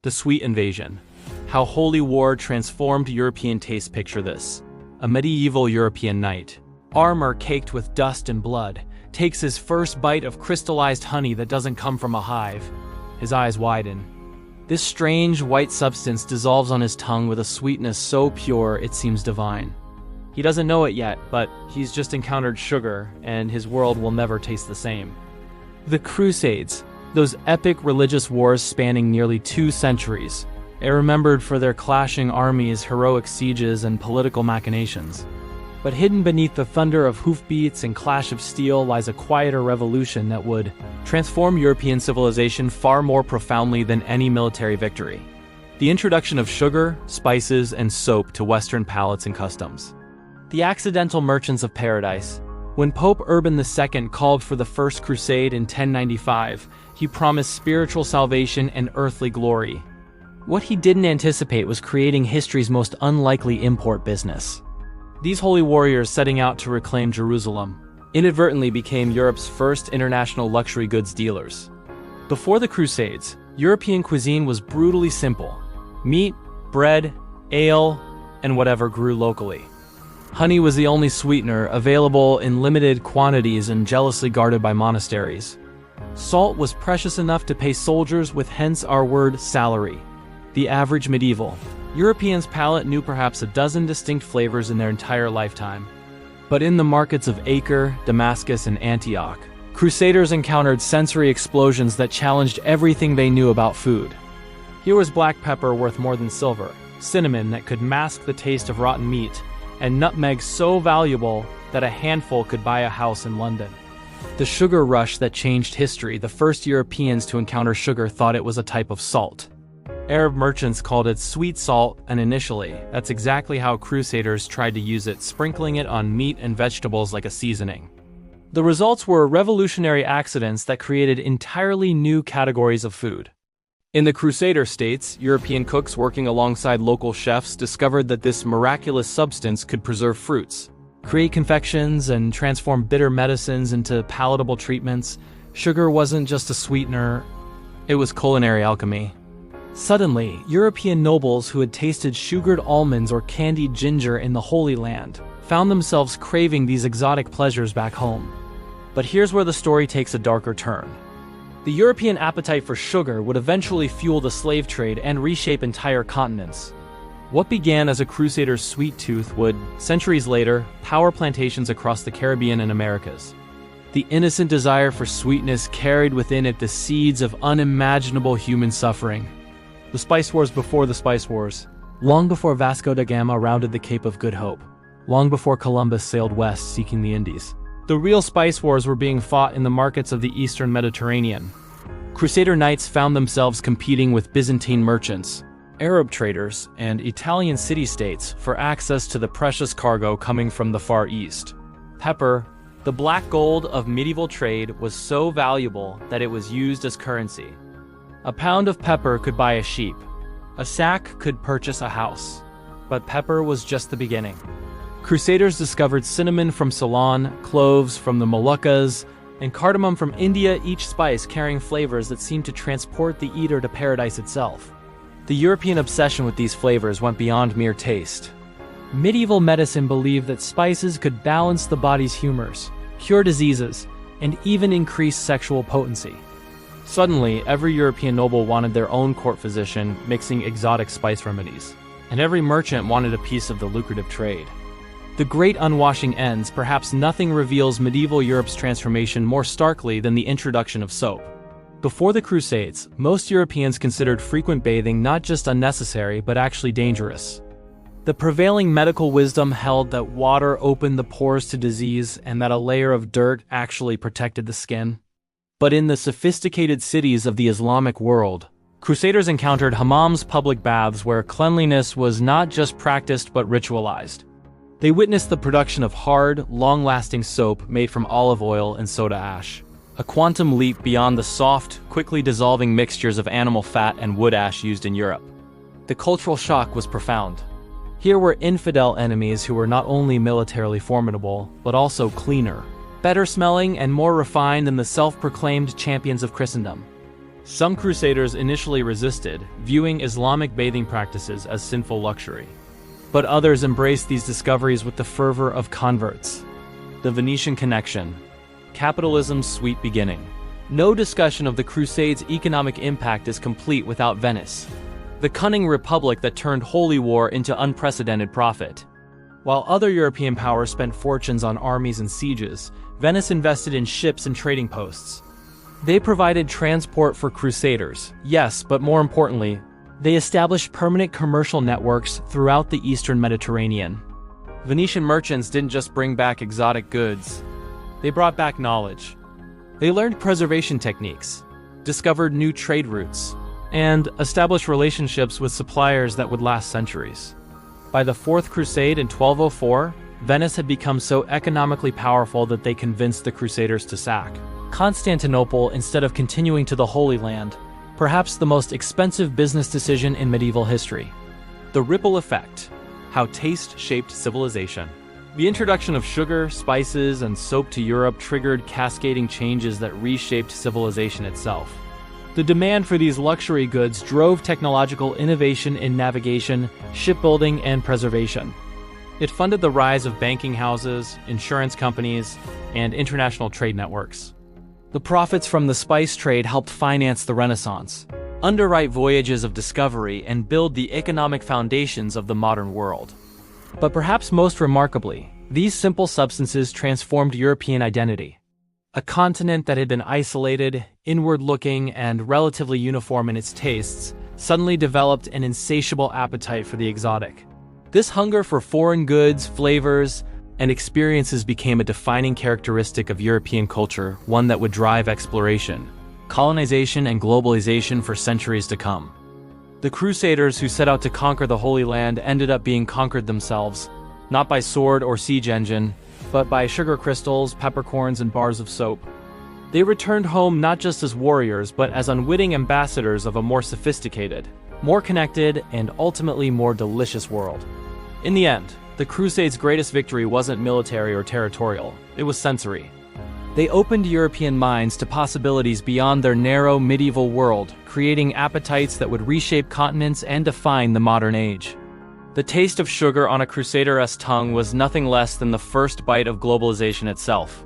The Sweet Invasion. How Holy War transformed European taste. Picture this. A medieval European knight, armor caked with dust and blood, takes his first bite of crystallized honey that doesn't come from a hive. His eyes widen. This strange white substance dissolves on his tongue with a sweetness so pure it seems divine. He doesn't know it yet, but he's just encountered sugar, and his world will never taste the same. The Crusades, those epic religious wars spanning nearly 2 centuries, are remembered for their clashing armies, heroic sieges, and political machinations. But hidden beneath the thunder of hoofbeats and clash of steel lies a quieter revolution that would transform European civilization far more profoundly than any military victory. The introduction of sugar, spices, and soap to Western palates and customs. The accidental merchants of paradise. When Pope Urban II called for the First Crusade in 1095, he promised spiritual salvation and earthly glory. What he didn't anticipate was creating history's most unlikely import business. These holy warriors setting out to reclaim Jerusalem inadvertently became Europe's first international luxury goods dealers. Before the Crusades, European cuisine was brutally simple: meat, bread, ale, and whatever grew locally. Honey was the only sweetener, available in limited quantities and jealously guarded by monasteries. Salt was precious enough to pay soldiers with, hence our word, salary. The average medieval European's palate knew perhaps a dozen distinct flavors in their entire lifetime. But in the markets of Acre, Damascus, and Antioch, Crusaders encountered sensory explosions that challenged everything they knew about food. Here was black pepper worth more than silver, cinnamon that could mask the taste of rotten meat, and nutmeg so valuable that a handful could buy a house in London. The sugar rush that changed history. The first Europeans to encounter sugar thought it was a type of salt. Arab merchants called it sweet salt, and initially, that's exactly how Crusaders tried to use it, sprinkling it on meat and vegetables like a seasoning. The results were revolutionary accidents that created entirely new categories of food. In the Crusader states, European cooks working alongside local chefs discovered that this miraculous substance could preserve fruits, create confections, and transform bitter medicines into palatable treatments. Sugar wasn't just a sweetener, it was culinary alchemy. Suddenly, European nobles who had tasted sugared almonds or candied ginger in the Holy Land found themselves craving these exotic pleasures back home. But here's where the story takes a darker turn. The European appetite for sugar would eventually fuel the slave trade and reshape entire continents. What began as a crusader's sweet tooth would, centuries later, power plantations across the Caribbean and Americas. The innocent desire for sweetness carried within it the seeds of unimaginable human suffering. The Spice Wars before the Spice Wars. Long before Vasco da Gama rounded the Cape of Good Hope. Long before Columbus sailed west seeking the Indies. The real Spice Wars were being fought in the markets of the Eastern Mediterranean. Crusader knights found themselves competing with Byzantine merchants, Arab traders, and Italian city-states for access to the precious cargo coming from the Far East. Pepper, the black gold of medieval trade, was so valuable that it was used as currency. A pound of pepper could buy a sheep. A sack could purchase a house. But pepper was just the beginning. Crusaders discovered cinnamon from Ceylon, cloves from the Moluccas, and cardamom from India, each spice carrying flavors that seemed to transport the eater to paradise itself. The European obsession with these flavors went beyond mere taste. Medieval medicine believed that spices could balance the body's humors, cure diseases, and even increase sexual potency. Suddenly, every European noble wanted their own court physician mixing exotic spice remedies, and every merchant wanted a piece of the lucrative trade. The great unwashing ends. Perhaps nothing reveals medieval Europe's transformation more starkly than the introduction of soap. Before the Crusades, most Europeans considered frequent bathing not just unnecessary but actually dangerous. The prevailing medical wisdom held that water opened the pores to disease and that a layer of dirt actually protected the skin. But in the sophisticated cities of the Islamic world, Crusaders encountered hammams, public baths, where cleanliness was not just practiced but ritualized. They witnessed the production of hard, long-lasting soap made from olive oil and soda ash, a quantum leap beyond the soft, quickly dissolving mixtures of animal fat and wood ash used in Europe. The cultural shock was profound. Here were infidel enemies who were not only militarily formidable, but also cleaner, better smelling, and more refined than the self-proclaimed champions of Christendom. Some crusaders initially resisted, viewing Islamic bathing practices as sinful luxury. But others embraced these discoveries with the fervor of converts. The Venetian connection. Capitalism's sweet beginning. No discussion of the Crusades' economic impact is complete without Venice, the cunning republic that turned holy war into unprecedented profit. While other European powers spent fortunes on armies and sieges, Venice invested in ships and trading posts. They provided transport for crusaders, yes, but more importantly, they established permanent commercial networks throughout the eastern Mediterranean. Venetian merchants didn't just bring back exotic goods, they brought back knowledge. They learned preservation techniques, discovered new trade routes, and established relationships with suppliers that would last centuries. By the Fourth Crusade in 1204, Venice had become so economically powerful that they convinced the Crusaders to sack Constantinople instead of continuing to the Holy Land, perhaps the most expensive business decision in medieval history. The ripple effect. How taste shaped civilization. The introduction of sugar, spices, and soap to Europe triggered cascading changes that reshaped civilization itself. The demand for these luxury goods drove technological innovation in navigation, shipbuilding, and preservation. It funded the rise of banking houses, insurance companies, and international trade networks. The profits from the spice trade helped finance the Renaissance, underwrite voyages of discovery, and build the economic foundations of the modern world. But perhaps most remarkably, these simple substances transformed European identity. A continent that had been isolated, inward-looking, and relatively uniform in its tastes, suddenly developed an insatiable appetite for the exotic. This hunger for foreign goods, flavors, and experiences became a defining characteristic of European culture, one that would drive exploration, colonization, and globalization for centuries to come. The Crusaders who set out to conquer the Holy Land ended up being conquered themselves, not by sword or siege engine, but by sugar crystals, peppercorns, and bars of soap. They returned home not just as warriors, but as unwitting ambassadors of a more sophisticated, more connected, and ultimately more delicious world. In the end, the Crusades' greatest victory wasn't military or territorial, it was sensory. They opened European minds to possibilities beyond their narrow medieval world, creating appetites that would reshape continents and define the modern age. The taste of sugar on a Crusader's tongue was nothing less than the first bite of globalization itself.